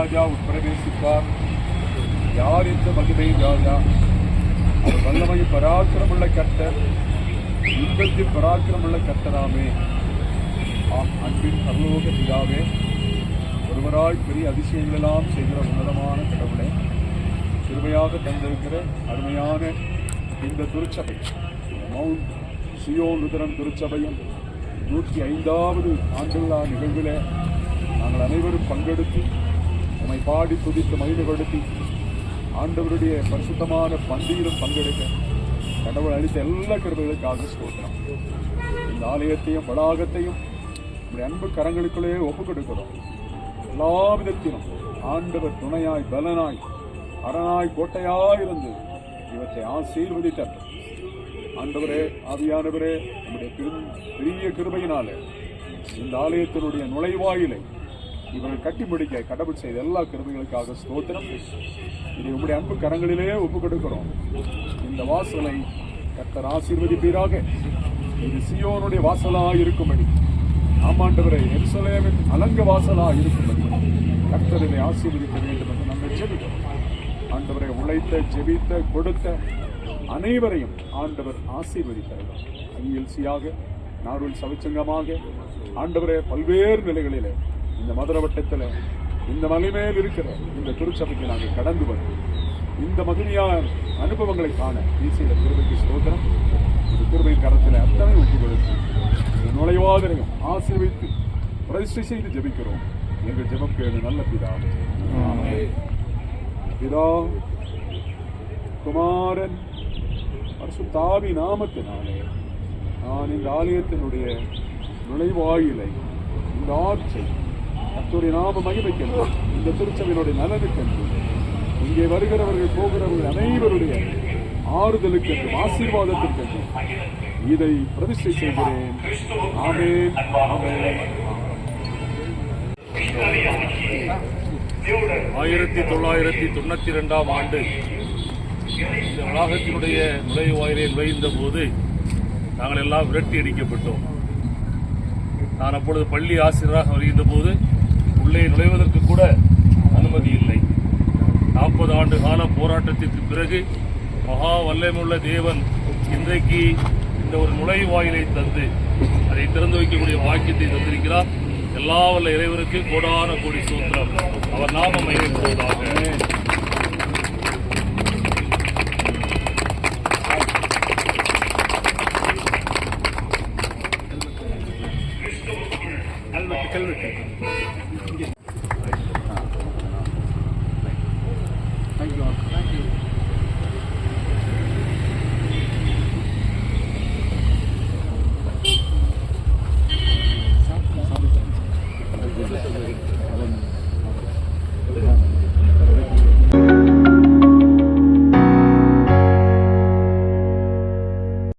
ராஜா உட்பிரவேசிப்பார். யார் இந்த மகிமையின் ராஜா? அவர் வல்லமையின் பராக்கிரமுள்ள கர்த்தர், இன்பத்தின் பராக்கிரமுள்ள கர்த்தராமே. அன்பின் பரலோக பிதாவே, ஒருவராய் பெரிய அதிசயங்கள் எல்லாம் செய்கிற உன்னதமான கடவுளே, சிறுமையாக தந்திருக்கிற அருமையான இந்த திருச்சபை மவுண்ட் சியோன் லுதரன் திருச்சபையும் 105வது ஆண்டுவிழா நிகழ்வில் நாங்கள் அனைவரும் பங்கெடுத்து உம்மை பாடி துதித்து மகிமைப்படுத்தி ஆண்டவருடைய பரிசுத்தமான பந்தியிலும் பங்கெடுக்க கடவுள் அளித்த எல்லா கிருபைகளுக்காக ஸ்தோத்திரம். இந்த ஆலயத்தையும் வளாகத்தையும் நம்முடைய அன்பு கரங்களுக்குள்ளே ஒப்புக் கொடுக்கிறோம். எல்லா விதத்திலும் ஆண்டவர் துணையாய் பலனாய் அரணாய் கோட்டையாய் இருந்து இவற்றை ஆசீர்வதித்தார். ஆண்டவரே, ஆவியானவரே, நம்முடைய பெரிய கிருபையினாலே இந்த ஆலயத்தினுடைய நுழைவாயிலை இவர்கள் கட்டி முடிக்க கடவுள் செய்த எல்லா கிருபைகளுக்காக ஸ்தோத்திரம். இதை உங்களுடைய அன்பு கரங்களிலே ஒப்புக் கொடுக்கிறோம். இந்த வாசலை கர்த்தர் ஆசீர்வதிப்பீராக. இது சியோனுடைய வாசலாக இருக்கும்படி, ஆமாண்டவரை எருசலேமின் அலங்க வாசலாக இருக்கும்படி கர்த்தர் இதை ஆசீர்வதிக்க வேண்டும் என்று நாங்கள் ஜெபிக்கிறோம். ஆண்டவரை உழைத்த ஜெபித்த கொடுத்த அனைவரையும் ஆண்டவர் ஆசீர்வதித்தார். ஐஎல்சியாக நார்வல் சபைச்சங்கமாக ஆண்டவரே பல்வேறு நிலைகளிலே இந்த மதுரவட்டத்தில் இந்த மலைமேல் இருக்கிற இந்த திருச்சபைக்கு நாங்கள் கடந்து வந்து இந்த மகிழ்ச்சியான அனுபவங்களை காண வீசிய கிருபைக்கு ஸ்தோத்திரம். இந்த கிருபையின் கரத்தில் அத்தனை ஒட்டி கொடுத்து இந்த நுழைவாதனையும் ஆசீர்வித்து பிரதிஷ்டை செய்து ஜெபிக்கிறோம். எங்கள் ஜெபம் கேளு நல்ல பிதா. பிதா, குமாரன், பரிசுத்தாவி நாமத்தினாலே நான் இந்த ஆலயத்தினுடைய நுழைவாயிலை, இந்த ஆட்சை கர்த்தருடைய நாம மகிமைக்கென்று, இந்த திருச்சபையினுடைய நலனுக்கென்று, இங்கே வருகிறவர்கள் போகிறவர்கள் அனைவருடைய ஆறுதலுக்கென்று ஆசீர்வாதத்திற்கென்று இதை பிரதிஷ்டை செய்கிறேன். ஆமென், ஆமென். 1992ஆம் ஆண்டு இந்த வளாகத்தினுடைய நுழைவாயிலை நுழைந்த போது நாங்கள் எல்லாம் விரட்டி அடிக்கப்பட்டோம். நான் அப்பொழுது பள்ளி ஆசிரியராக வருகின்ற போது உள்ளே நுழைவதற்கு கூட அனுமதி இல்லை. 40 ஆண்டு கால போராட்டத்திற்கு பிறகு மகா வல்லமையுள்ள தேவன் இன்றைக்கு இந்த ஒரு நுழைவாயிலை தந்து அதை திறந்து வைக்கக்கூடிய வாக்கியத்தை தந்திருக்கிறார். எல்லா வல்ல இறைவருக்கு கோடான கோடி ஸ்தோத்திரம். அவர் நாமம் மகிமைப்படுவதாக. அதன்